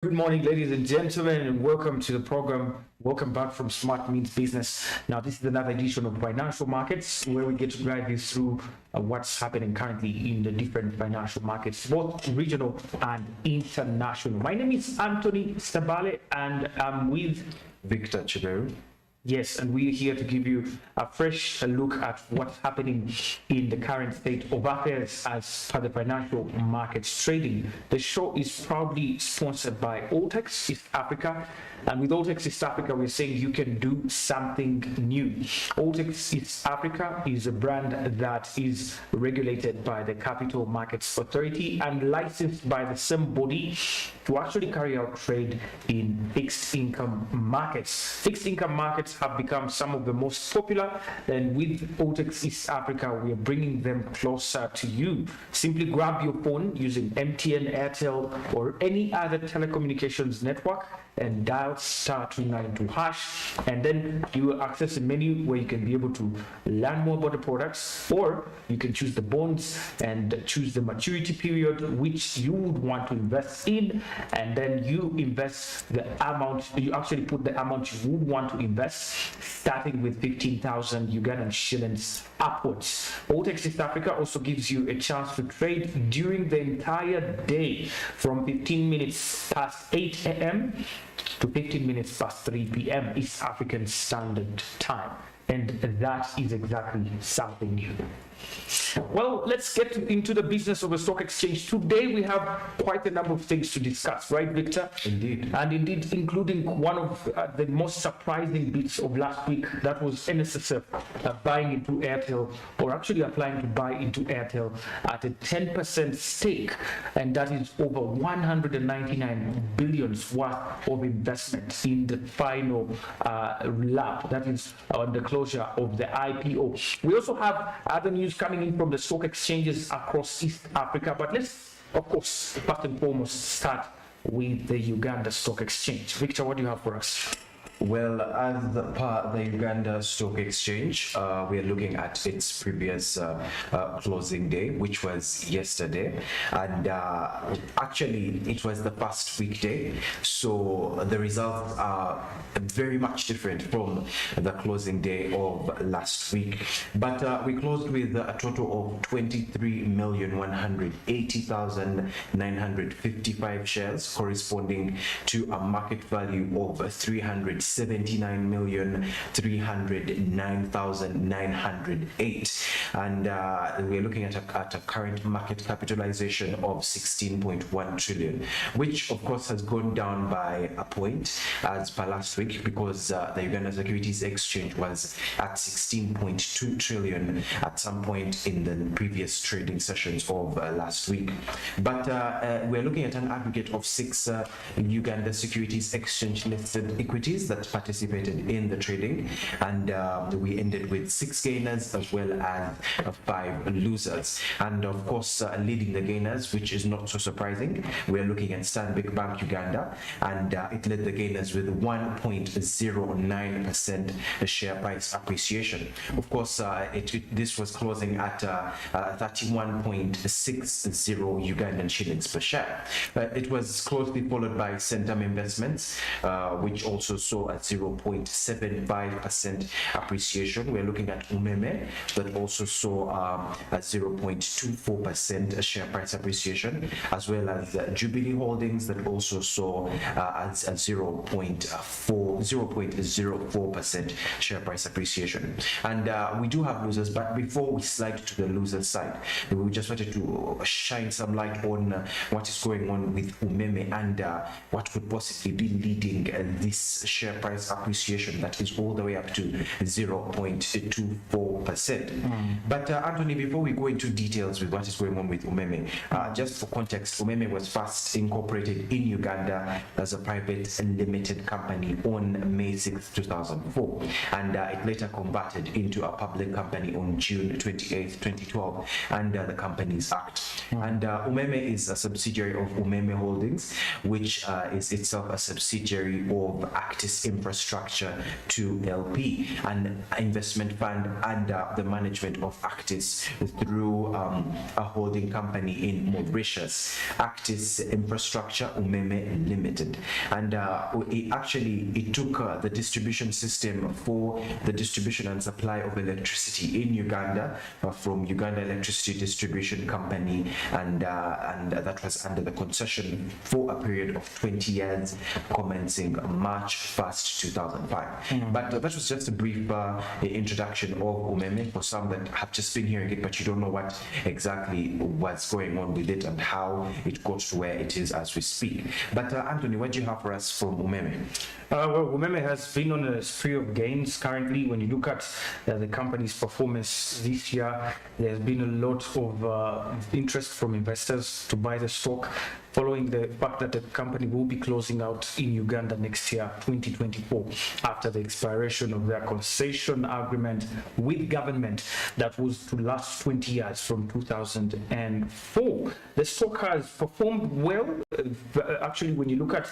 Good morning, ladies and gentlemen, and welcome to the program. Welcome back from Smart Means Business. Now, this is another edition of Financial Markets, where we get to guide you through what's happening currently in the different financial markets, both regional and international. My name is Anthony Stabale, and I'm with Victor Chiberu. Yes, and we're here to give you a fresh look at what's happening in the current state of affairs as per the financial markets trading. The show is proudly sponsored by Altex East Africa, and with Altex East Africa, we're saying you can do something new. Altex East Africa is a brand that is regulated by the Capital Markets Authority and licensed by the same body to actually carry out trade in fixed income markets. Fixed income markets have become some of the most popular, and with Altex East Africa, we are bringing them closer to you. Simply grab your phone using MTN, Airtel, or any other telecommunications network and dial *292#, and then you will access a menu where you can be able to learn more about the products, or you can choose the bonds and choose the maturity period which you would want to invest in, and then you invest the amount, you actually put the amount you would want to invest, starting with 15,000 Ugandan shillings upwards. Altex East Africa also gives you a chance to trade during the entire day from 15 minutes past 8 a.m. to 15 minutes past 3 p.m. East African Standard Time. And that is exactly something new. Well, let's get into the business of the stock exchange. Today we have quite a number of things to discuss, right, Victor? Indeed. And indeed, including one of the most surprising bits of last week, that was NSSF buying into Airtel, or actually applying to buy into Airtel at a 10% stake, and that is over 199 billion worth of investment in the final lap, that is on the closure of the IPO. We also have other news coming in from the stock exchanges across East Africa, but let's, of course, first and foremost, start with the Uganda Stock Exchange. Victor, what do you have for us? Well, as per the Uganda Stock Exchange, we are looking at its previous closing day, which was yesterday, and actually it was the first weekday, so the results are very much different from the closing day of last week. But we closed with a total of 23,180,955 shares, corresponding to a market value of 379,309,908, and we're looking at a current market capitalization of 16.1 trillion, which of course has gone down by a point as per last week, because the Uganda Securities Exchange was at 16.2 trillion at some point in the previous trading sessions of last week. But we're looking at an aggregate of 6 Uganda Securities Exchange listed equities that participated in the trading, and we ended with 6 gainers as well as 5 losers. And of course, leading the gainers, which is not so surprising, we're looking at Stanbic Bank Uganda, and it led the gainers with 1.09% share price appreciation. Of course, this was closing at 31.60 Ugandan shillings per share. It was closely followed by Centum Investments, which also saw a 0.75% appreciation. We're looking at Umeme, that also saw a 0.24% share price appreciation, as well as Jubilee Holdings, that also saw a 0.04% share price appreciation. And we do have losers, but before we slide to the loser side, we just wanted to shine some light on what is going on with Umeme and what could possibly be leading this share price appreciation that is all the way up to 0.24%. But Anthony, before we go into details with what is going on with Umeme, just for context, Umeme was first incorporated in Uganda as a private limited company on May 6, 2004, and it later converted into a public company on June 28, 2012 under the Companies Act. And Umeme is a subsidiary of Umeme Holdings, which is itself a subsidiary of Actis Actis Infrastructure 2 LP, an investment fund under the management of Actis through a holding company in Mauritius, Actis Infrastructure Umeme Limited. And it took the distribution system for the distribution and supply of electricity in Uganda from Uganda Electricity Distribution Company, and that was under the concession for a period of 20 years commencing March 1st, 2005. But that was just a brief introduction of Umeme for some that have just been hearing it, but you don't know what exactly what's going on with it and how it got to where it is as we speak. But Anthony, what do you have for us from Umeme? Well, Umeme has been on a spree of gains currently. When you look at the company's performance this year, there's been a lot of interest from investors to buy the stock, following the fact that the company will be closing out in Uganda next year, 2024, after the expiration of their concession agreement with government that was to last 20 years from 2004. The stock has performed well. Actually, when you look at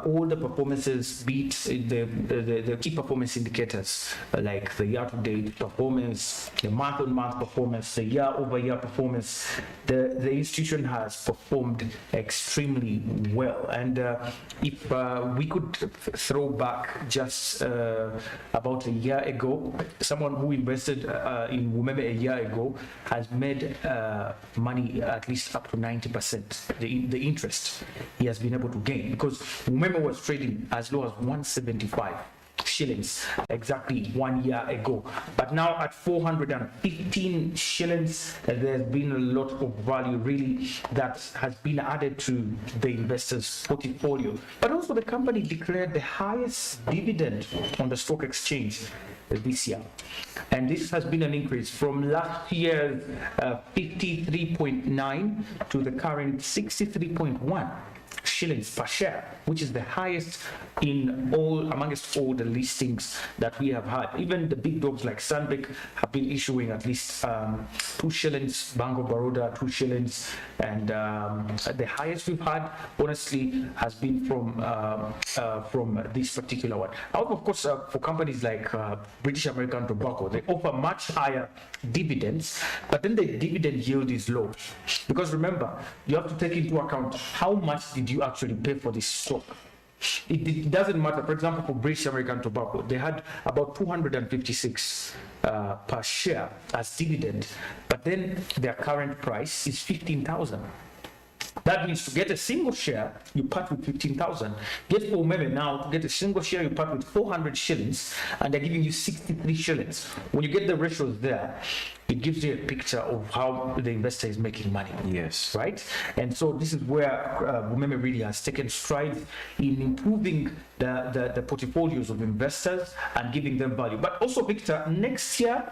all the performances, beat the key performance indicators, like the year-to-date performance, the month-on-month performance, the year-over-year performance, the institution has performed extremely well. And if we could throw back just about a year ago, someone who invested in Umeme a year ago has made money at least up to 90%. The interest he has been able to gain, because Umeme was trading as low as 175 shillings exactly 1 year ago, but now at 415 shillings, there's been a lot of value really that has been added to the investors' portfolio. But also the company declared the highest dividend on the stock exchange this year, and this has been an increase from last year's 53.9 to the current 63.1 shillings per share, which is the highest in amongst all the listings that we have had. Even the big dogs like Sandvik have been issuing at least 2 shillings, Bank of Baroda 2 shillings, and the highest we've had honestly has been from this particular one. However, of course, for companies like British American Tobacco, they offer much higher dividends, but then the dividend yield is low, because remember, you have to take into account how much did you actually pay for this stock. It doesn't matter. For example, for British American Tobacco, they had about 256 per share as dividend, but then their current price is 15,000. That means to get a single share, you part with 15,000. Get for Umeme now, to get a single share, you part with 400 shillings, and they're giving you 63 shillings. When you get the ratios there, it gives you a picture of how the investor is making money. Yes. Right? And so this is where Umeme really has taken strides in improving the portfolios of investors and giving them value. But also, Victor, next year,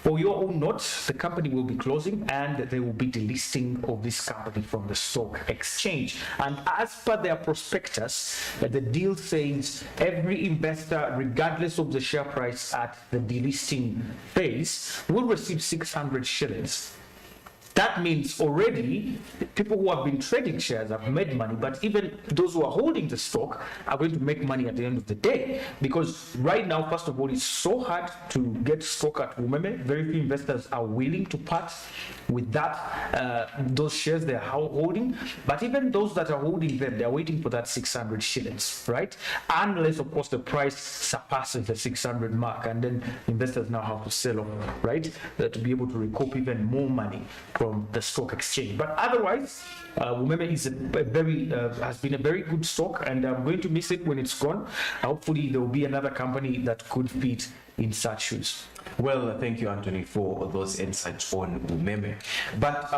for your own note, the company will be closing and there will be delisting of this company from the stock exchange. And as per their prospectus, the deal says every investor, regardless of the share price at the delisting phase, will receive 600 shillings. That means already people who have been trading shares have made money, but even those who are holding the stock are going to make money at the end of the day. Because right now, first of all, it's so hard to get stock at Umeme. Very few investors are willing to part with that, those shares they're holding. But even those that are holding them, they're waiting for that 600 shillings, right? Unless, of course, the price surpasses the 600 mark, and then investors now have to sell off, right? To be able to recoup even more money from the stock exchange. But otherwise, Umeme is has been a very good stock, and I'm going to miss it when it's gone. Hopefully, there will be another company that could fit in such shoes. Well, thank you, Anthony, for those insights on Umeme. But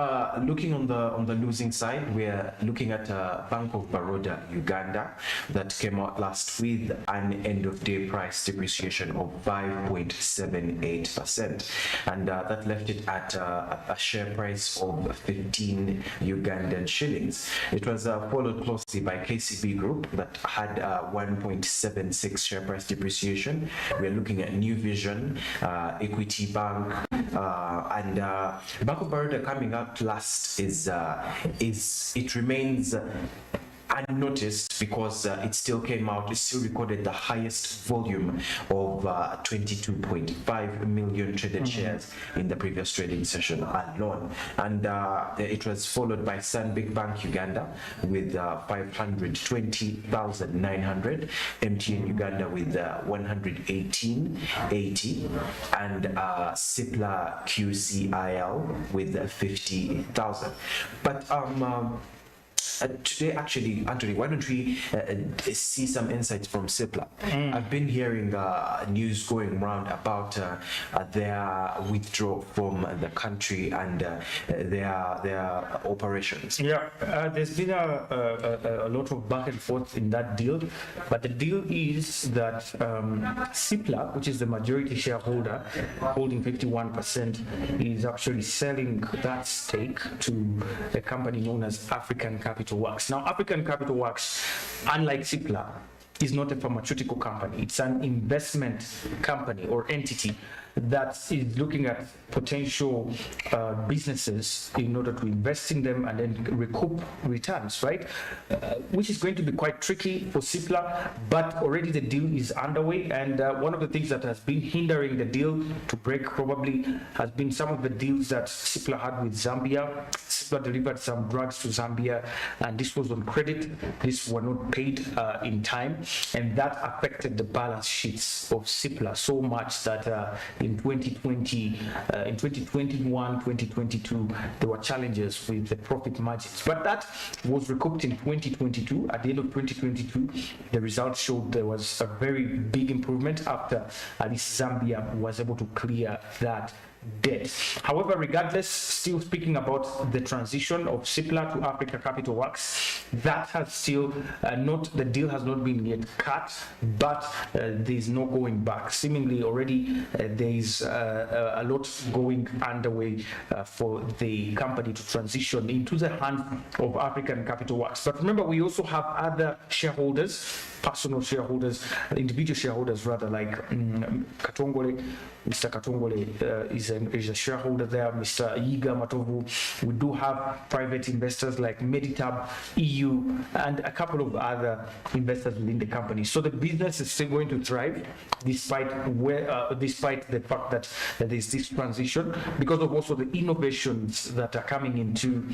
looking on the losing side, we're looking at Bank of Baroda, Uganda, that came out last with an end-of-day price depreciation of 5.78%, and that left it at a share price of 15 Ugandan shillings. It was followed closely by KCB Group that had 1.76 share price depreciation. We're looking at New Vision, Equity Bank, and Bank of Baroda coming up last it remains unnoticed because it still came out, it still recorded the highest volume of 22.5 million traded shares in the previous trading session alone. And it was followed by Stanbic Bank Uganda with 520,900, MTN Uganda with 118.80, and Cipla QCIL with 50,000. But today, actually, Anthony, why don't we see some insights from Cipla? I've been hearing news going around about their withdrawal from the country and their operations. Yeah, there's been a lot of back and forth in that deal, but the deal is that Cipla, which is the majority shareholder, holding 51%, is actually selling that stake to a company known as African Capital Works. Now, African Capital Works, unlike Cipla, is not a pharmaceutical company. It's an investment company or entity that is looking at potential businesses in order to invest in them and then recoup returns, right? Which is going to be quite tricky for Cipla, but already the deal is underway. And one of the things that has been hindering the deal to break probably has been some of the deals that Cipla had with Zambia. Cipla delivered some drugs to Zambia, and this was on credit. These were not paid in time, and that affected the balance sheets of Cipla so much that in 2020, in 2021, 2022, there were challenges with the profit margins. But that was recouped in 2022. At the end of 2022, the results showed there was a very big improvement after at least Zambia was able to clear that debt. However, regardless, still speaking about the transition of Cipla to Africa Capital Works, that has still the deal has not been yet cut, but there's no going back. Seemingly already there's a lot going underway for the company to transition into the hands of African Capital Works. But remember, we also have other shareholders, personal shareholders, individual shareholders rather, like Katongole. Mr. Katongole is a shareholder there, Mr. Yiga Matovu. We do have private investors like Meditab, EU, and a couple of other investors within the company. So the business is still going to thrive despite the fact that there's this transition, because of also the innovations that are coming into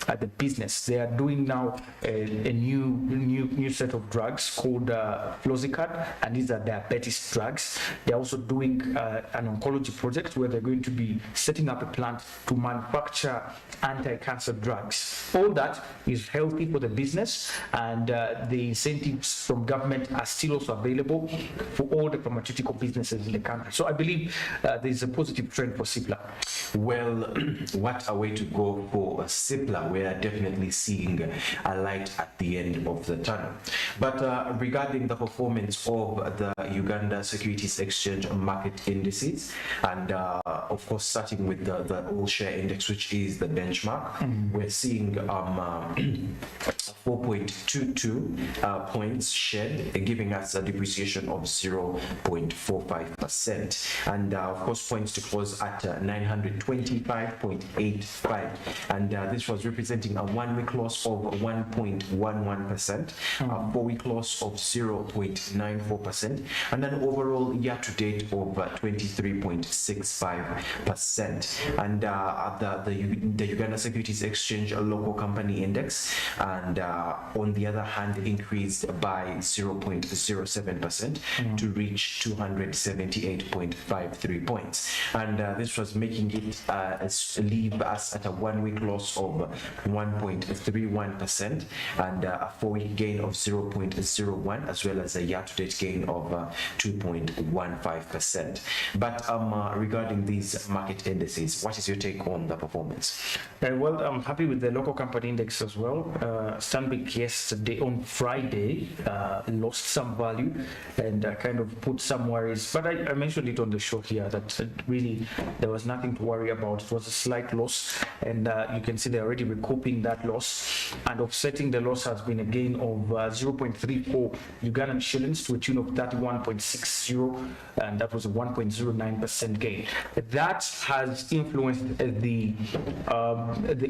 the business. They are doing now a new set of drugs called Flozicard, and these are diabetes drugs. They're also doing an oncology project where they're going to be setting up a plant to manufacture anti-cancer drugs. All that is healthy for the business, and the incentives from government are still also available for all the pharmaceutical businesses in the country. So I believe there's a positive trend for Cipla. Well, what a way to go for Cipla. We are definitely seeing a light at the end of the tunnel. But regarding the performance of the Uganda Securities Exchange market indices, and of course starting with the all share index, which is the benchmark, we're seeing 4.22 points shed, giving us a depreciation of 0.45%, and of course points to close at 925.85, and this was representing a 1 week loss of 1.11%, a 4 week loss of 0.94%, and an overall year to date of 23.65%. And the Uganda Securities Exchange local company index, and on the other hand, increased by 0.07% to reach 278.53 points, and this was making it leave us at a 1 week loss of 1.31% and a 4 week gain of 0.01, as well as a year to date gain of 2.15%. But regarding these market indices, what is your take on the performance? Well, I'm happy with the local company index as well. Stanbic yesterday on Friday lost some value and kind of put some worries, but I mentioned it on the show here that really there was nothing to worry about. It was a slight loss, and you can see they're already recouping that loss, and offsetting the loss has been a gain of 0.34 Ugandan shillings to a tune of 31.60, and that was a 1.09% gain. That has influenced the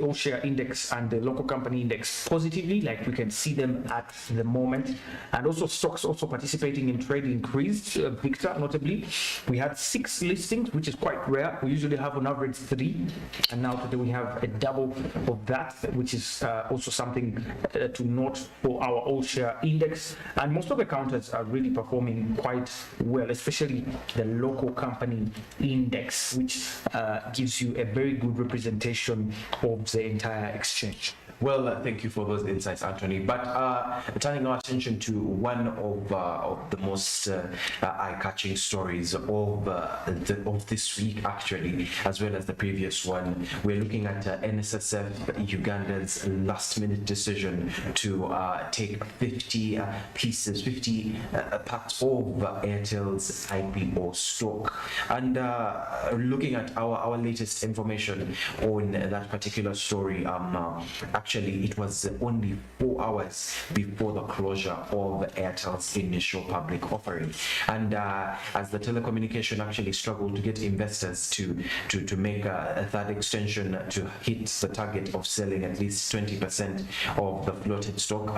all share index and the local company index positively, like we can see them at the moment. And also stocks also participating in trade increased, Victor, notably. We had 6 listings, which is quite rare. We usually have on average 3, and now today we have a double of that, which is also something to note for our all share index. And most of the counters are really performing quite well, especially the local company index, which gives you a very good representation of the entire exchange. Well, thank you for those insights, Anthony. But turning our attention to one of the most eye-catching stories of this week, actually, as well as the previous one, we're looking at NSSF Uganda's last-minute decision to take 50 parts of Airtel's IPO stock. And looking at our latest information on that particular story, actually, it was only 4 hours before the closure of Airtel's initial public offering. And as the telecommunication actually struggled to get investors to make a third extension to hit the target of selling at least 20% of the floated stock,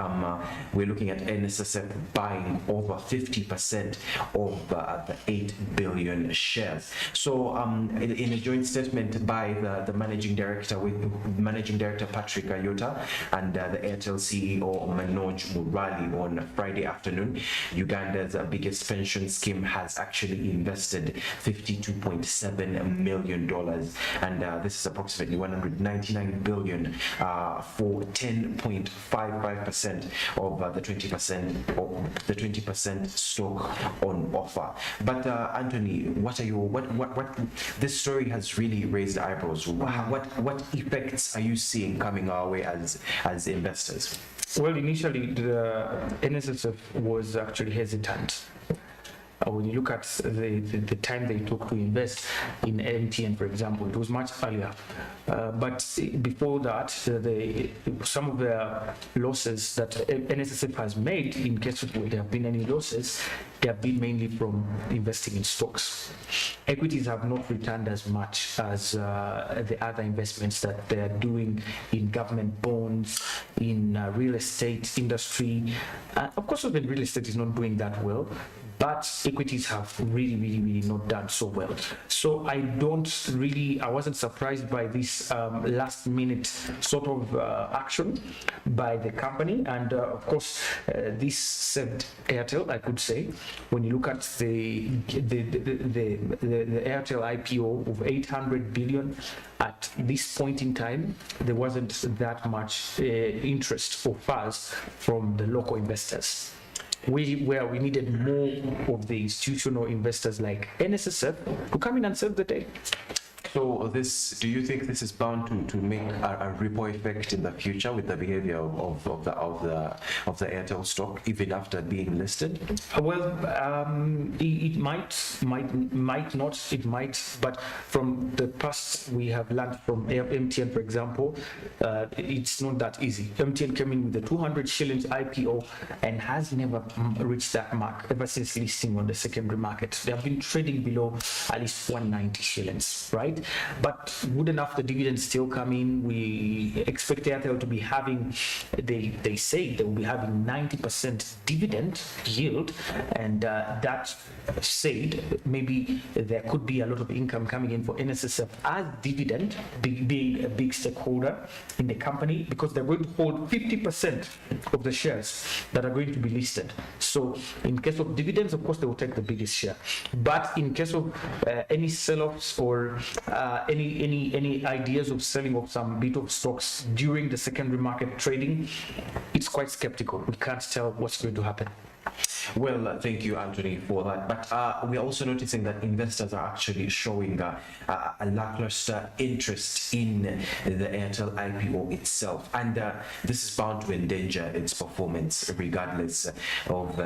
we're looking at NSSF buying over 50% of the 8 billion shares. So in a joint statement by the managing director Patrick Ayota and the Airtel CEO Manoj Murali on Friday afternoon, Uganda's biggest pension scheme has actually invested $52.7 million, and this is approximately 199 billion for 10.55% of the 20% stock on offer. But Anthony, what this story has really raised eyebrows. What effects are you seeing coming our way as investors? Well, initially the NSSF was actually hesitant. When you look at the time they took to invest in MTN, for example, it was much earlier. But before that, some of the losses that NSSF has made, in case of there have been any losses, they have been mainly from investing in stocks. Equities have not returned as much as the other investments that they are doing in government bonds, in real estate industry. Of course, the real estate is not doing that well, but equities have really not done so well. So I wasn't surprised by this last minute sort of action by the company. And of course, this saved Airtel, I could say. When you look at the Airtel IPO of 800 billion, at this point in time, there wasn't that much interest or fuzz from the local investors. Where we needed more of the institutional investors like NSSF to come in and save the day. So do you think this is bound to make a ripple effect in the future with the behavior of the Airtel stock even after being listed? Well, it might not, but from the past we have learned from MTN, for example, it's not that easy. MTN came in with the 200 shillings IPO and has never reached that mark ever since listing on the secondary market. They have been trading below at least 190 shillings, right? But good enough, the dividends still come in. We expect Airtel to be having, they say they will be having 90% dividend yield, and that said, maybe there could be a lot of income coming in for NSSF as dividend, being a big stakeholder in the company, because they're going to hold 50% of the shares that are going to be listed. So in case of dividends, of course, they will take the biggest share. But in case of any sell-offs or any ideas of selling of some bit of stocks during the secondary market trading, it's quite skeptical. We can't tell what's going to happen. Well, thank you, Anthony, for that. But we're also noticing that investors are actually showing a lackluster interest in the Airtel IPO itself, and this is bound to endanger its performance, regardless of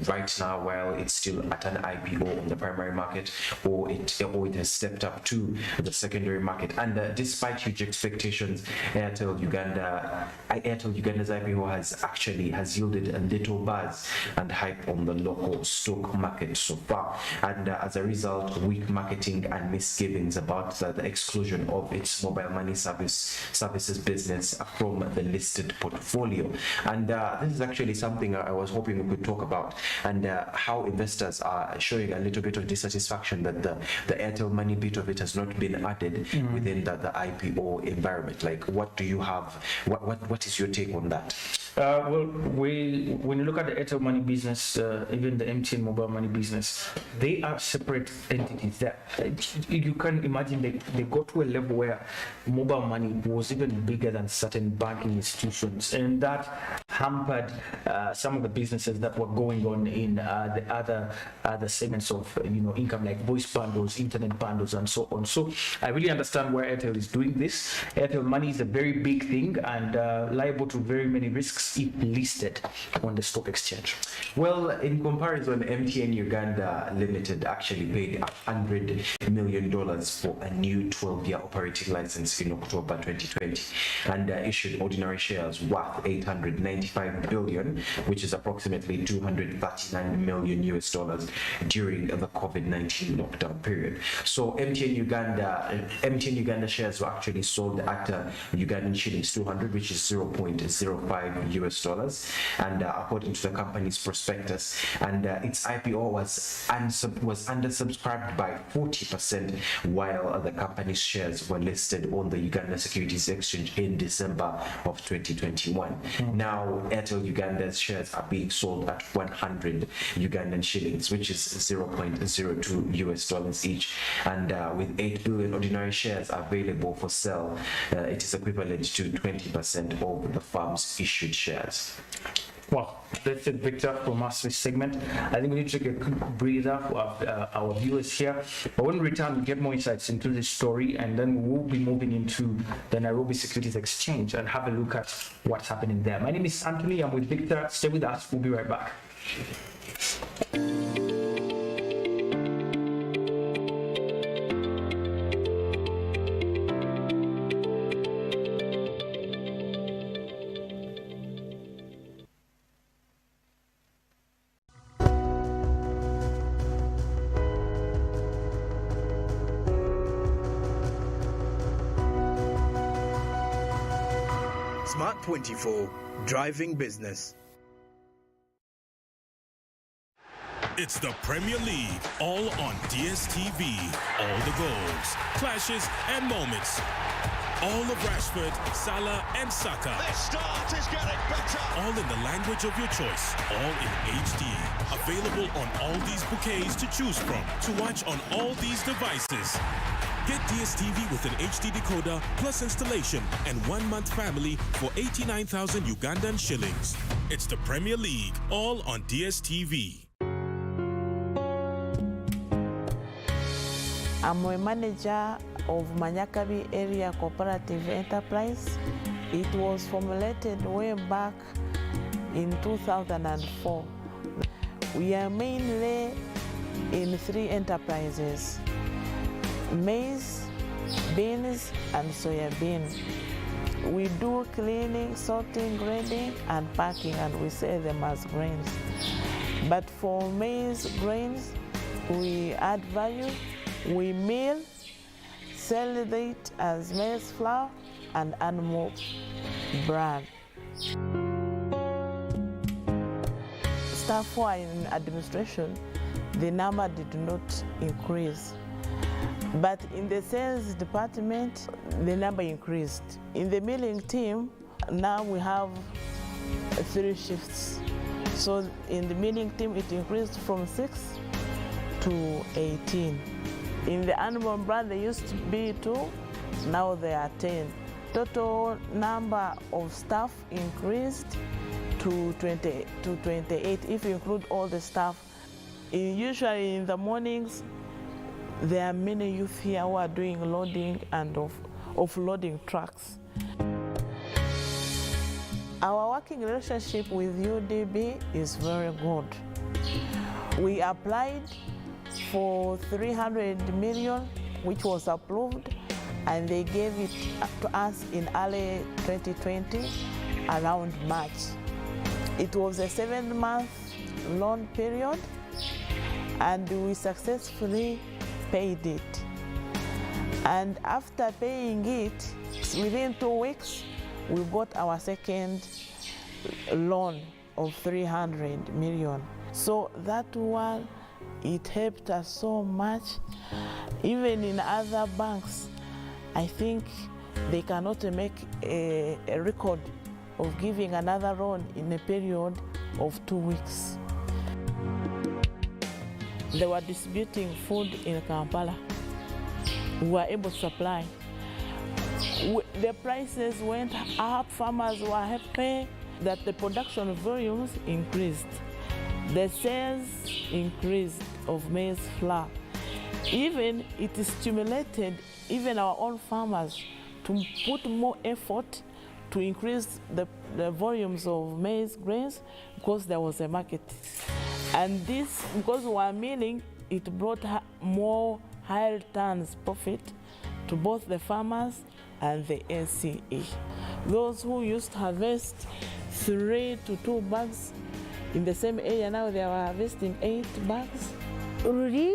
right now, while it's still at an IPO on the primary market, or it has stepped up to the secondary market. And despite huge expectations, Airtel Uganda's IPO has yielded a little buzz and hype on the local stock market so far. And as a result, weak marketing and misgivings about the exclusion of its mobile money services business from the listed portfolio. And this is actually something I was hoping we could talk about, and how investors are showing a little bit of dissatisfaction that the Airtel Money bit of it has not been added within the IPO environment. Like, what do you have? What is your take on that? Well, when you look at the Airtel Money business, even the MTN mobile money business, they are separate entities. That you can imagine they got to a level where mobile money was even bigger than certain banking institutions, and that hampered some of the businesses that were going on in the other segments of income, like voice bundles, internet bundles, and so on. So I really understand where Airtel is doing this. Airtel Money is a very big thing and liable to very many risks if listed on the stock exchange. Well, in comparison, MTN Uganda Limited actually paid $100 million for a new 12-year operating license in October 2020 and issued ordinary shares worth $895 billion, which is approximately $239 million during the COVID-19 lockdown period. So MTN Uganda shares were actually sold at Ugandan shillings 200, which is $0.05 and according to the company's prospectus, and its IPO was undersubscribed by 40%, while the company's shares were listed on the Uganda Securities Exchange in December of 2021. Now Airtel Uganda's shares are being sold at 100 Ugandan shillings, which is $0.02 each, and with 8 billion ordinary shares available for sale, it is equivalent to 20% of the firm's issued shares. Well, that's it, Victor, from us this segment. I think we need to take a quick breather for our viewers here. But when we return, we'll get more insights into this story, and then we'll be moving into the Nairobi Securities Exchange and have a look at what's happening there. My name is Anthony. I'm with Victor. Stay with us. We'll be right back. Smart24, driving business. It's the Premier League, all on DSTV. All the goals, clashes, and moments. All of Rashford, Salah, and Saka. Their start is getting better. All in the language of your choice. All in HD. Available on all these bouquets to choose from. To watch on all these devices. Get DSTV with an HD decoder plus installation and 1 month family for 89,000 Ugandan shillings. It's the Premier League, all on DSTV. I'm a manager of Manyakabi Area Cooperative Enterprise. It was formulated way back in 2004. We are mainly in 3 enterprises: maize, beans, and soybean. We do cleaning, sorting, grading, and packing, and we sell them as grains. But for maize grains, we add value, we mill, sell it as maize flour and animal bran. Staff who are in administration, the number did not increase. But in the sales department, the number increased. In the milling team, now we have 3 shifts. So in the milling team, it increased from 6 to 18. In the animal brand, there used to be 2, now there are 10. Total number of staff increased to 28 if you include all the staff. Usually in the mornings, there are many youth here who are doing loading and offloading trucks. Our working relationship with UDB is very good. We applied for 300 million, which was approved, and they gave it to us in early 2020, around March. It was a 7-month loan period, and we successfully paid it. And after paying it, within 2 weeks, we got our second loan of 300 million. So that one, it helped us so much. Even in other banks, I think they cannot make a record of giving another loan in a period of 2 weeks. They were distributing food in Kampala. We were able to supply. The prices went up, farmers were happy that the production volumes increased. The sales increased of maize flour. Even it stimulated even our own farmers to put more effort to increase the volumes of maize grains because there was a market. And this, because we were milling, it brought more higher returns profit to both the farmers and the NCE. Those who used to harvest 3 to 2 bags in the same area, now they are harvesting 8 bags. Ruri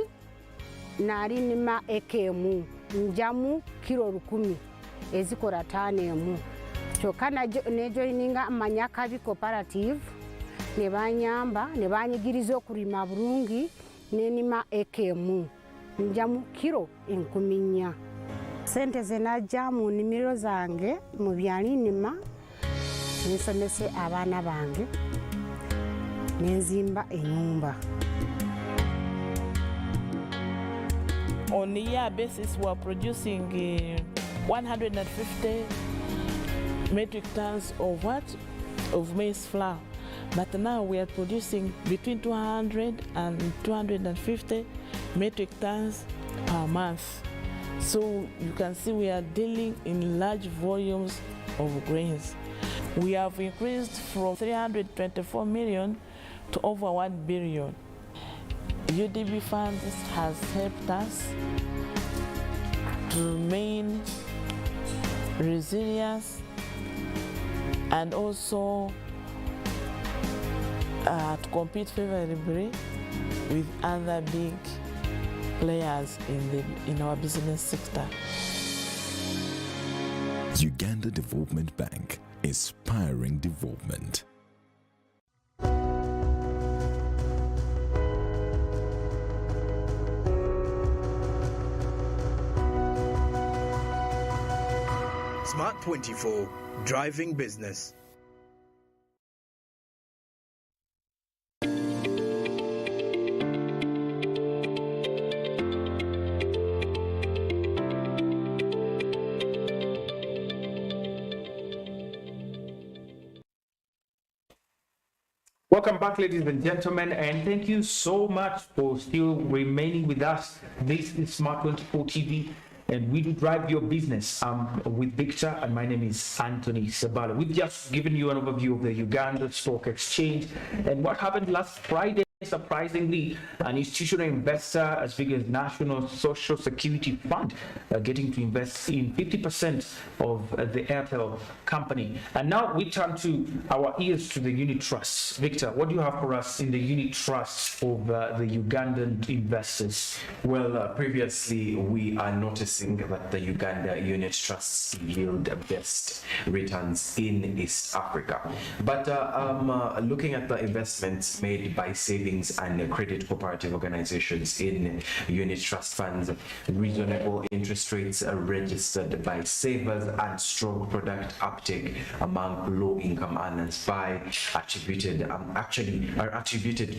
nari nima ekemu njamu kilo 10 ezikora 5 emu. Chokana nejoininga amanyakabi cooperative nebanyamba nebanyigiriza okurima burungi nenima ekemu njamu kilo 10. Sente zenajja mu nimiro zange mu byali nima nisomese abaana bange nenzimba enyumba. On a year basis, we are producing 150 metric tons of what? Of maize flour. But now we are producing between 200 and 250 metric tons per month. So you can see we are dealing in large volumes of grains. We have increased from 324 million to over 1 billion. UDB funds has helped us to remain resilient and also to compete favorably with other big players in our business sector. Uganda Development Bank, inspiring development. Smart24, driving business. Welcome back, ladies and gentlemen, and thank you so much for still remaining with us. This is Smart24 TV, and we do drive your business. I'm with Victor, and my name is Anthony Sabala. We've just given you an overview of the Uganda Stock Exchange and what happened last Friday. Surprisingly, an institutional investor as big as National Social Security Fund getting to invest in 50% of the Airtel company. And now we turn to our ears to the unit trusts. Victor, what do you have for us in the unit trusts of the Ugandan investors? Well, previously we are noticing that the Uganda unit trusts yield best returns in East Africa. But looking at the investments made by savings and credit cooperative organizations in unit trust funds, reasonable interest rates are registered by savers and strong product uptake among low-income earners are attributed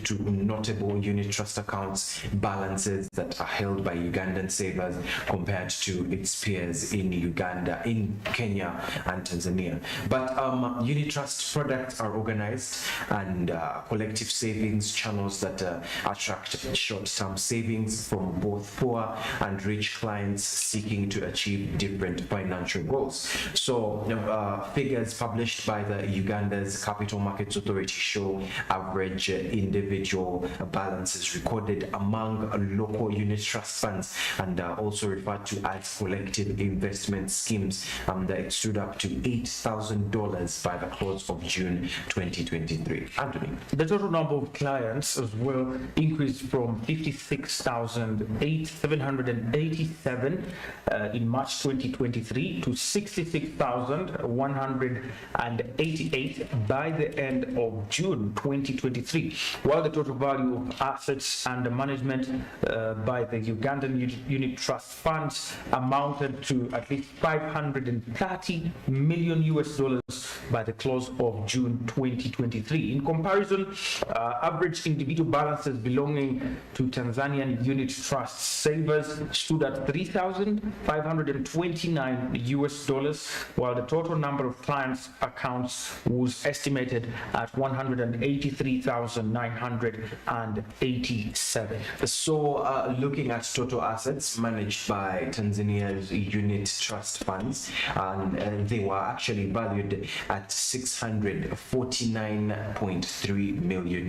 to notable unit trust accounts balances that are held by Ugandan savers compared to its peers in Uganda, in Kenya and Tanzania. But unit trust products are organized and collective savings channel channels that attract short-term savings from both poor and rich clients seeking to achieve different financial goals. So figures published by the Uganda's Capital Markets Authority show average individual balances recorded among local unit trust funds and also referred to as collective investment schemes that stood up to $8,000 by the close of June 2023. Anthony. The total number of clients as well increased from 56,787 in March 2023 to 66,188 by the end of June 2023, while the total value of assets under management by the Ugandan unit trust funds amounted to at least $530 million by the close of June 2023. In comparison, average individual balances belonging to Tanzanian unit trust savers stood at $3,529, while the total number of clients accounts was estimated at 183,987. So looking at total assets managed by Tanzania's unit trust funds, and they were actually valued at $649.3 million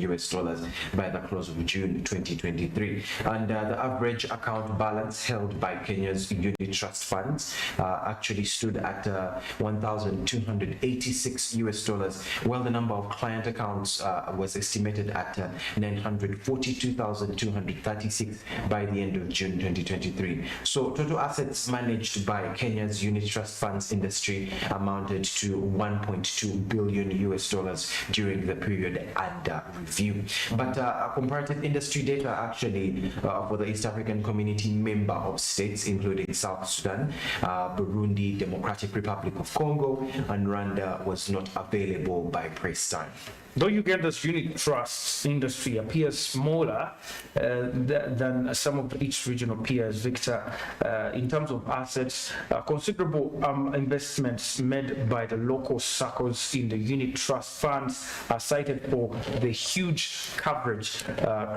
by the close of June 2023, and the average account balance held by Kenya's unit trust funds actually stood at $1,286, while the number of client accounts was estimated at 942,236 by the end of June 2023. So total assets managed by Kenya's unit trust funds industry amounted to $1.2 billion during the period under review. But comparative industry data actually for the East African Community member of states, including South Sudan, Burundi, Democratic Republic of Congo, and Rwanda, was not available by press time. Though Uganda's unit trust industry appears smaller than some of its regional peers, Victor, in terms of assets, considerable investments made by the local circles in the unit trust funds are cited for the huge coverage,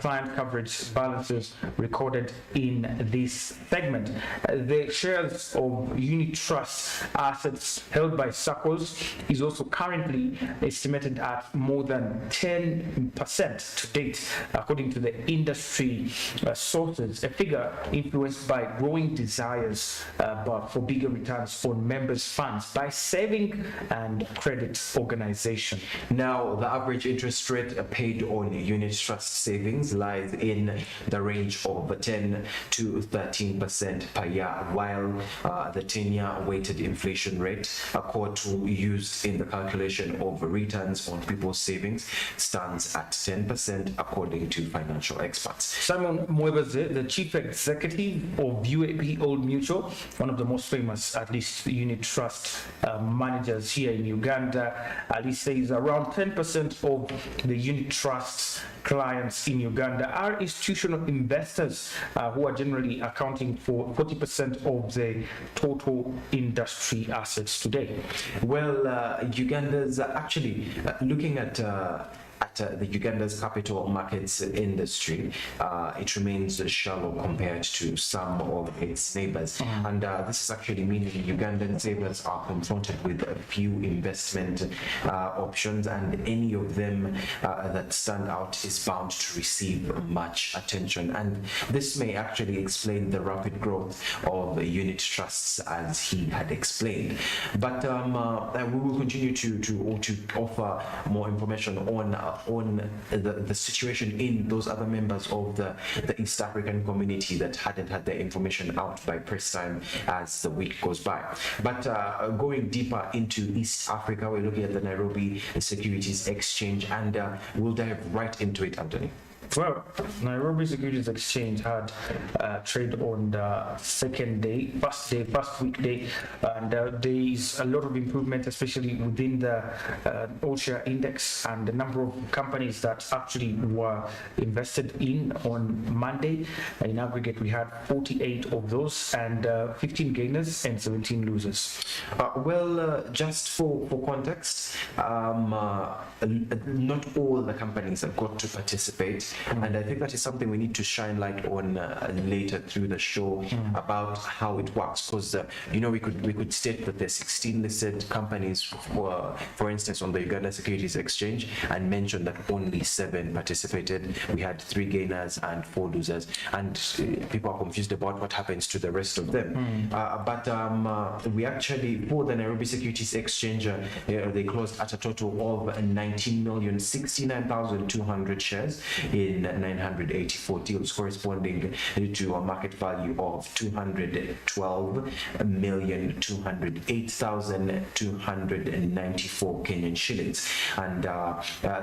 client coverage balances recorded in this segment. The shares of unit trust assets held by circles is also currently estimated at more than 10% to date, according to the industry sources, a figure influenced by growing desires for bigger returns on members' funds by saving and credit organization. Now, the average interest rate paid on unit trust savings lies in the range of 10 to 13% per year, while the 10-year weighted inflation rate, a core tool used in the calculation of returns on people's savings, stands at 10%, according to financial experts. Simon Mwebeze, the chief executive of UAP Old Mutual, one of the most famous, at least, unit trust managers here in Uganda, at least says around 10% of the unit trust clients in Uganda are institutional investors who are generally accounting for 40% of the total industry assets today. Well, Uganda's actually looking at the Uganda's capital markets industry, it remains shallow compared to some of its neighbors, and this is actually meaning Ugandan savers are confronted with a few investment options, and any of them that stand out is bound to receive much attention, and this may actually explain the rapid growth of unit trusts, as he had explained. But we will continue to offer more information on the situation in those other members of the East African community that hadn't had their information out by press time as the week goes by. But going deeper into East Africa, we're looking at the Nairobi Securities Exchange, and we'll dive right into it, Anthony. Well, Nairobi Securities Exchange had trade on the first weekday, and there is a lot of improvement, especially within the all-share index and the number of companies that actually were invested in on Monday. In aggregate, we had 48 of those, and 15 gainers and 17 losers. Just for context, not all the companies have got to participate And I think that is something we need to shine light on later through the show about how it works, because we could state that there's 16 listed companies for instance on the Uganda Securities Exchange, and mention that only 7 participated. We had 3 gainers and 4 losers, and people are confused about what happens to the rest of them. But we actually, for the Nairobi Securities Exchange, they closed at a total of 19,069,200 shares in 984 deals, corresponding to a market value of 212,208,294 Kenyan shillings, and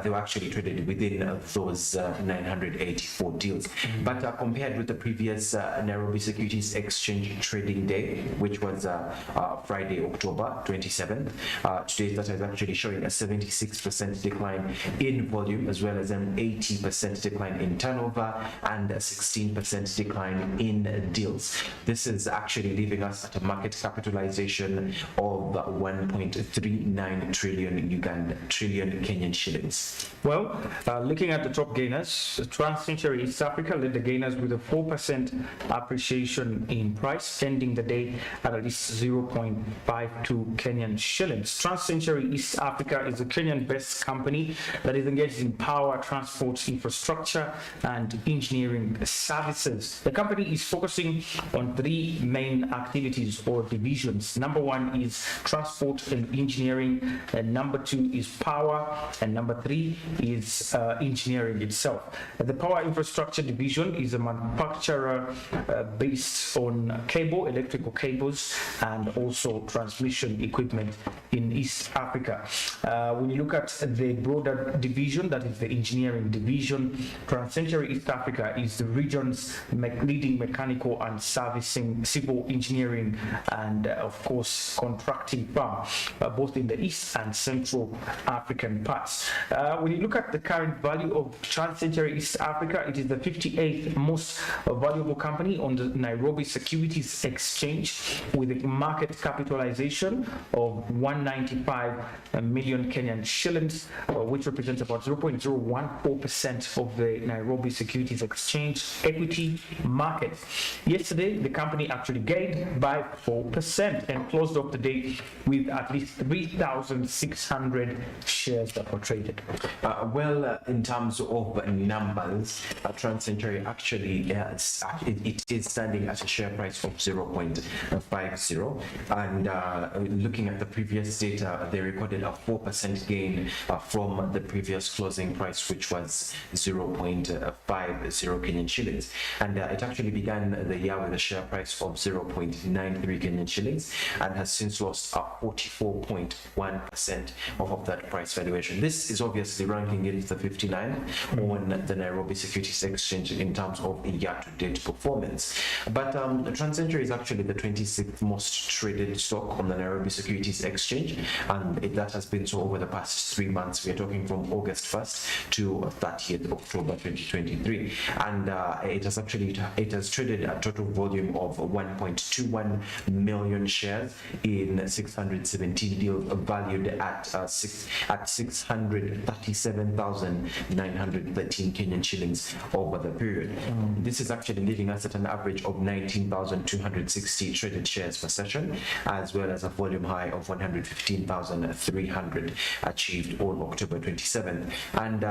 they were actually traded within those 984 deals. But compared with the previous Nairobi Securities Exchange trading day, which was Friday, October 27th, today's data is actually showing a 76% decline in volume, as well as an 80% decline in turnover and a 16% decline in deals. This is actually leaving us at a market capitalization of 1.39 trillion Kenyan shillings. Well, looking at the top gainers, Trans-Century East Africa led the gainers with a 4% appreciation in price, ending the day at least 0.52 Kenyan shillings. Trans-Century East Africa is a Kenyan-based company that is engaged in power, transport, infrastructure, and engineering services. The company is focusing on 3 main activities or divisions. Number 1 is transport and engineering, and number 2 is power, and number 3 is engineering itself. The power infrastructure division is a manufacturer based on electrical cables, and also transmission equipment in East Africa. When you look at the broader division, that is the engineering division, Trans-Century East Africa is the region's leading mechanical and servicing, civil engineering, and of course contracting firm, both in the East and Central African parts. When you look at the current value of Trans-Century East Africa, it is the 58th most valuable company on the Nairobi Securities Exchange, with a market capitalization of 195 million Kenyan shillings, which represents about 0.014% of the Nairobi Securities Exchange equity market. Yesterday, the company actually gained by 4% and closed off the day with at least 3,600 shares that were traded. In terms of numbers, Trans-Century actually it is standing at a share price of 0.50, and looking at the previous data, they recorded a 4% gain from the previous closing price, which was 0.50 Kenyan shillings, and it actually began the year with a share price of 0.93 Kenyan shillings, and has since lost 44.1% of that price valuation. This is obviously ranking it the 59 on the Nairobi Securities Exchange in terms of year-to-date performance. But Trans-Century is actually the 26th most traded stock on the Nairobi Securities Exchange, and that has been so over the past 3 months. We are talking from August 1st to 30th October 2023, and it has traded a total volume of 1.21 million shares in 617 deals, valued at 637,913 Kenyan shillings over the period. This is actually leaving us at an average of 19,260 traded shares per session, as well as a volume high of 115,300 achieved on October 27th. And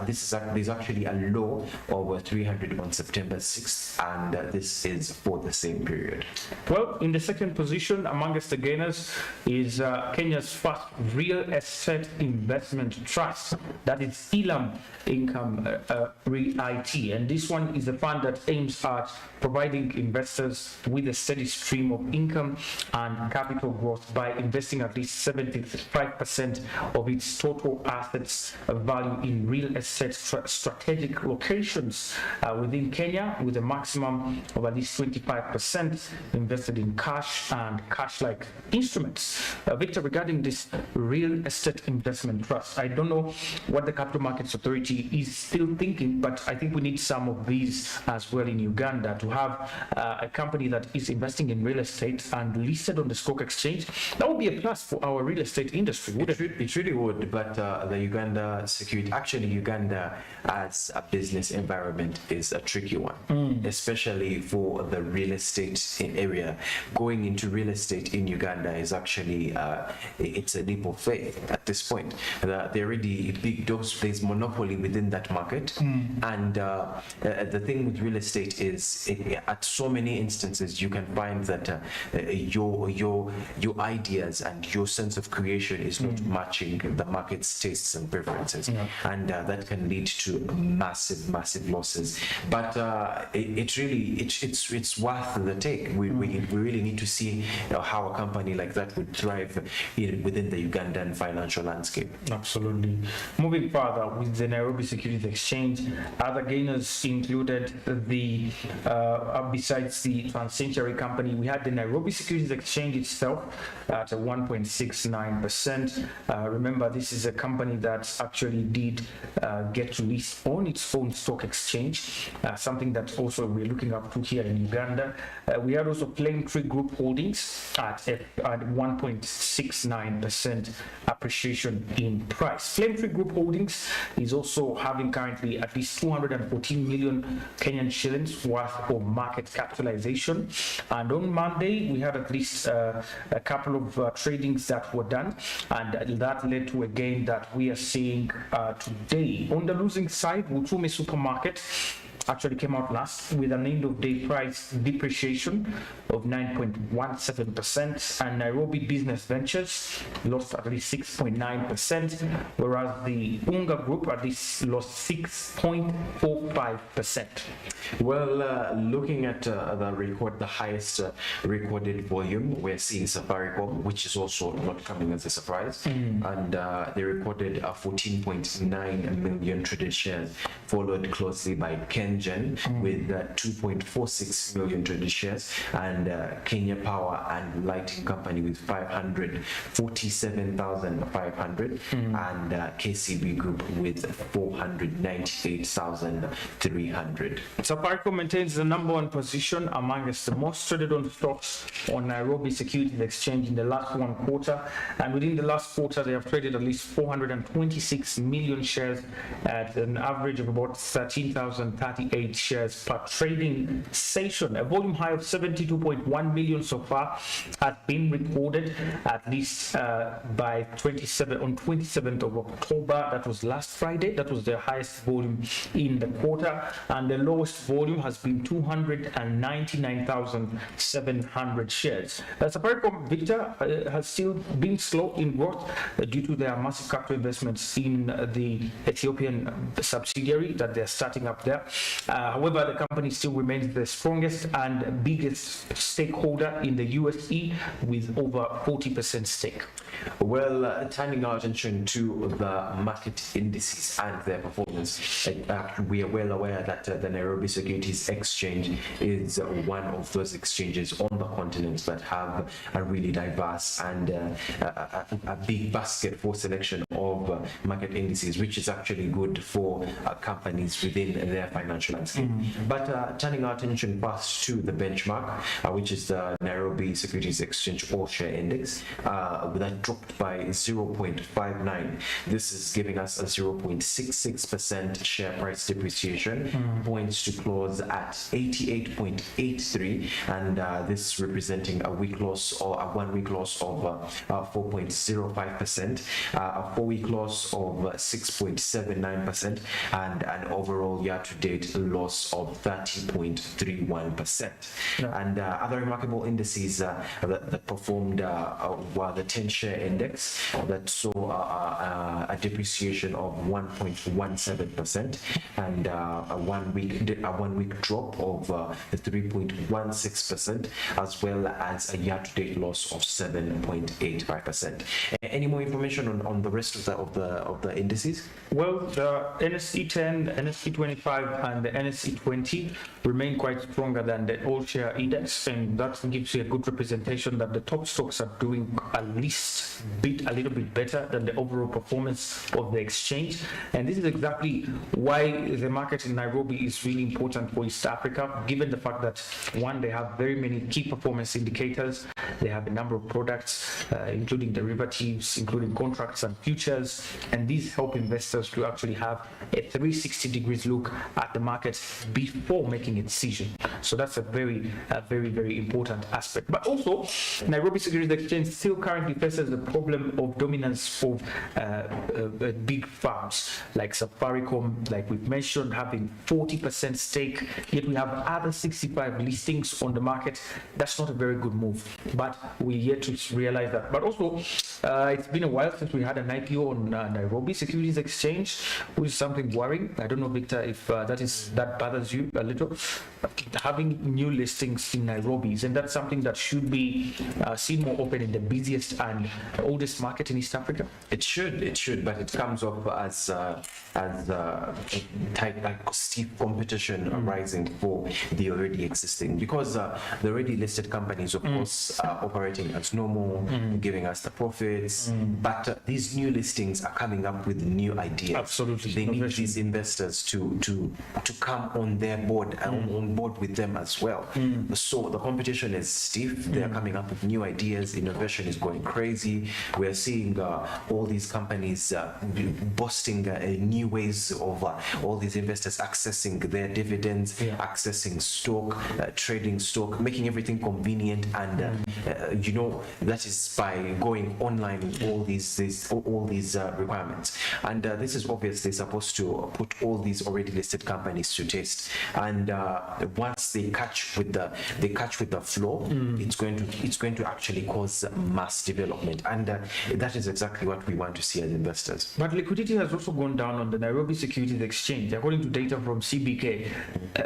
this is actually a low of 300 on September 6th, and this is for the same period. Well, in the second position amongst the gainers is Kenya's first real estate investment trust, that is Elam Income REIT, and this one is a fund that aims at providing investors with a steady stream of income and capital growth by investing at least 75% of its total assets value in real estate strategic locations within Kenya, with a maximum of at least 25% invested in cash and cash-like instruments. Victor, regarding this real estate investment trust, I don't know what the Capital Markets Authority is still thinking, but I think we need some of these as well in Uganda, to have a company that is investing in real estate and listed on the stock exchange. That would be a plus for our real estate industry, would it? It really would, but the Uganda as a business environment is a tricky one, especially for the real estate area. Going into real estate in Uganda is actually it's a leap of faith at this point. They're already big dogs, there's monopoly within that market, and the thing with real estate is at so many instances you can find that your ideas and your sense of creation is not matching the market's tastes and preferences, and that can lead to massive losses. But it's worth the take. We really need to see how a company like that would thrive within the Ugandan financial landscape. Absolutely. Moving further with the Nairobi Securities Exchange, other gainers included the besides the Transcentury company, we had the Nairobi Securities Exchange itself at 1.69%. Remember, this is a company that actually did get to list on its own stock exchange, something that also we're looking up to here in Uganda. We had also Flame Tree Group Holdings at 1.69% appreciation in price. Flame Tree Group Holdings is also having currently at least 214 million Kenyan shillings worth of market capitalization. And on Monday, we had at least a couple of tradings that were done, and that led to a gain that we are seeing today. On the losing side, Wutume Supermarket actually came out last with an end of day price depreciation of 9.17%, and Nairobi Business Ventures lost at least 6.9%, whereas the Unga Group at least lost 6.45%. Well, looking at the highest recorded volume, we're seeing Safaricom, which is also not coming as a surprise, and they recorded 14.9 million traded shares, followed closely by Kengen with 2.46 million traded shares, and Kenya Power and Lighting Company with 547,500, and KCB Group with 498,300. Safaricom maintains the #1 position amongst the most traded on stocks on Nairobi Securities Exchange in the last 1 quarter, and within the last quarter they have traded at least 426 million shares at an average of about 13,038 shares per trading session. A volume high of 72.1 million so far has been recorded at least by 27th of October. That was last Friday. That was the highest volume in the quarter, and the lowest volume has been 299,700 shares. Safaricom, Victor, has still been slow in growth due to their massive capital investments in the Ethiopian subsidiary that they're starting up there. However, the company still remains the strongest and biggest stakeholder in the USE with over 40% stake. Well, turning our attention to the market indices and their performance, we are well aware that the Nairobi Securities Exchange is one of those exchanges on the continent that have a really diverse and a big basket for selection of market indices, which is actually good for companies within their financial landscape. But turning our attention first to the benchmark, which is the Nairobi Securities Exchange All Share Index, that dropped by 0.59. This is giving us a 0.66% share price depreciation, points to close at 88.83, and this representing a week loss, or a 1 week loss of 4.05%, a 4 week loss of 6.79%, and an overall year-to-date loss of 30.31%. And other remarkable indices that performed were the 10-share index that saw a depreciation of 1.17%, and a one week drop of 3.16%, as well as a year-to-date loss of 7.85%. Any more information on the rest of the indices? Well, the NSE 10, the NSE 25, and the NSE 20 remain quite stronger than the All Share Index, and that gives you a good representation that the top stocks are doing at least a little bit better than the overall performance of the exchange. And this is exactly why the market in Nairobi is really important for East Africa, given the fact that, one, they have very many key performance indicators. They have a number of products, including derivatives, including contracts and futures, business, and these help investors to actually have a 360 degrees look at the market before making a decision. So that's a very important aspect. But also, Nairobi Securities Exchange still currently faces the problem of dominance of big firms like Safaricom, like we've mentioned, having 40% stake, yet we have other 65 listings on the market. That's not a very good move, but we're yet to realize that. But also, it's been a while since we had an IPO on Nairobi Securities Exchange, which is something worrying. I don't know, Victor, if that bothers you a little. Having new listings in Nairobi, isn't that something that should be seen more open in the busiest and oldest market in East Africa? It should, but it comes up as tight, like steep competition arising for the already existing, because the already listed companies, of course, are operating as normal, giving us the profits, but these new listings are coming up with new ideas. Absolutely, they need these investors to come on their board and on board with them as well. So the competition is stiff. They are coming up with new ideas. Innovation is going crazy. We are seeing all these companies boasting new ways of all these investors accessing their dividends, accessing stock, trading stock, making everything convenient, and that is by going online with all these requirements. And this is obviously supposed to put all these already listed companies to test. And once they catch with the flow, it's going to actually cause mass development, and that is exactly what we want to see as investors. But liquidity has also gone down on the Nairobi Securities Exchange. According to data from CBK,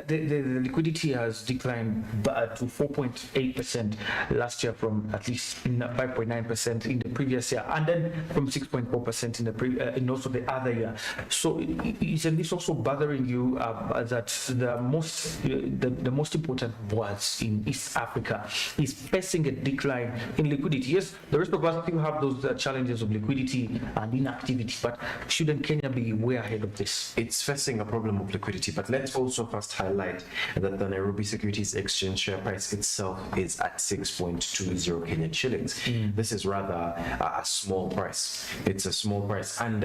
the liquidity has declined to 4.8% last year, from at least 5.9% in the previous year, and then from 6.4% in also the other year. So isn't this also bothering you that the most important words in East Africa is facing a decline in liquidity? Yes, the rest of us still have those challenges of liquidity and inactivity, but shouldn't Kenya be way ahead of this? It's facing a problem of liquidity, but let's also first highlight that the Nairobi Securities Exchange share price itself is at 6.20 Kenyan shillings. This is rather a small price. It's a small price, and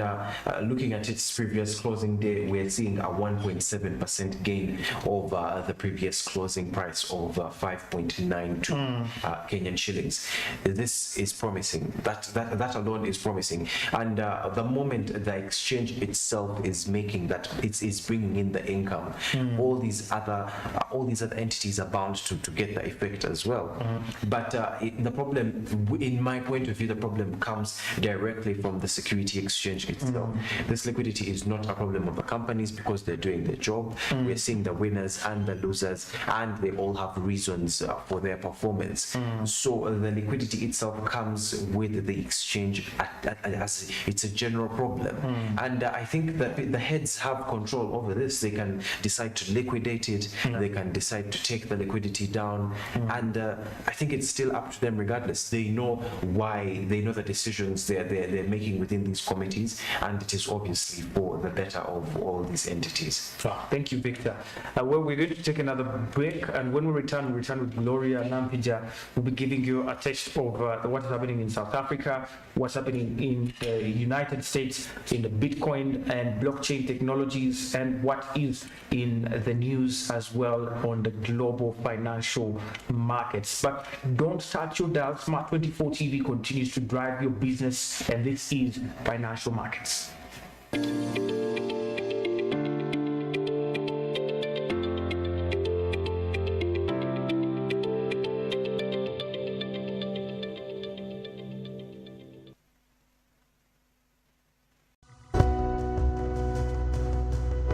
looking at its previous closing day, we're seeing a 1.7% gain over the previous closing price of 5.92 Kenyan shillings. This is promising. That alone is promising, and the moment the exchange itself is making that, it is bringing in the income, all these other entities are bound to get the effect as well. But the problem, in my point of view, the problem comes directly from the security exchange itself. This liquidity is not a problem of the companies, because they're doing their job. We're seeing the winners and the losers, and they all have reasons for their performance. So the liquidity itself comes with the exchange as it's a general problem, and I think that the heads have control over this. They can decide to liquidate it, they can decide to take the liquidity down, and I think it's still up to them regardless. They know why, they know the decisions they're making within these committees, and it is obviously for the better of all these entities. Thank you, Victor. Well, we're going to take another break, and when we return with Gloria Nampija. We'll be giving you a taste of what is happening in South Africa, what's happening in the United States, in the Bitcoin and blockchain technologies, and what is in the news as well on the global financial markets. But don't start your dial. Smart24 TV continues to drive your business, and this is Financial Markets.